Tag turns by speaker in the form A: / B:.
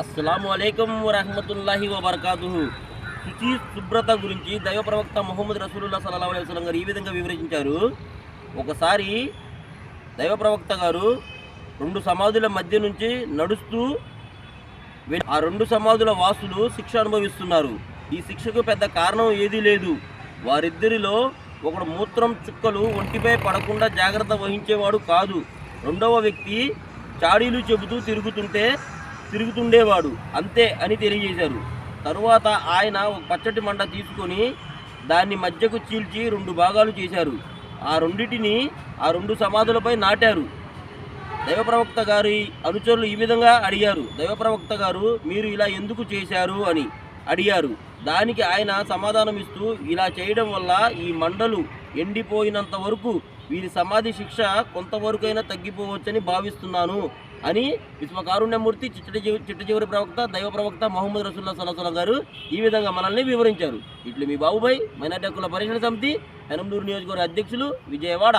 A: అస్సలాము అలైకుం వరహ్మతుల్లాహి వబర్కాతుహు. శుచి శుభ్రత గురించి దైవ ప్రవక్త ముహమ్మద్ రసూలుల్లాహ్ సల్లల్లాహు అలైహి వసల్లం గారు ఈ విధంగా వివరించారు. ఒకసారి దైవ ప్రవక్త గారు రెండు సమాధుల మధ్య నుంచి నడుస్తూ ఆ రెండు సమాధుల వాసులు శిక్ష అనుభవిస్తున్నారు. ఈ శిక్షకు పెద్ద కారణం ఏదీ లేదు. వారిద్దరిలో ఒకడు మూత్రం చుక్కలు ఒంటిపై పడకుండా జాగ్రత్త వహించేవాడు కాదు. రెండవ వ్యక్తి చాడీలు చెబుతూ తిరుగుతుండేవాడు అంతే అని తెలియజేశారు. తరువాత ఆయన ఒక పచ్చటి మంట తీసుకొని దాన్ని మధ్యకు చీల్చి రెండు భాగాలు చేశారు. ఆ రెండిటిని ఆ రెండు సమాధులపై నాటారు. దైవ ప్రవక్త గారి అనుచరులు ఈ విధంగా అడిగారు, దైవ ప్రవక్త గారు మీరు ఇలా ఎందుకు చేశారు అని అడిగారు. దానికి ఆయన సమాధానం ఇస్తూ, ఇలా చేయడం వల్ల ఈ మండలు ఎండిపోయినంత వరకు వీరి సమాధి శిక్ష కొంతవరకైనా తగ్గిపోవచ్చని భావిస్తున్నాను అని విశ్వకారుణ్యమూర్తి చిట్ట చివరి ప్రవక్త దైవ ప్రవక్త ముహమ్మద్ రసూలుల్లాహ్ సల్లల్లాహు అలైహి వసల్లం గారు ఈ విధంగా మనల్ని వివరించారు. ఇట్లు మీ బాబుభాయ్, మైనారిటీ హక్కుల పరిరక్షణ సమితి, హనుమూరు నియోజకవర్గ అధ్యక్షులు, విజయవాడ.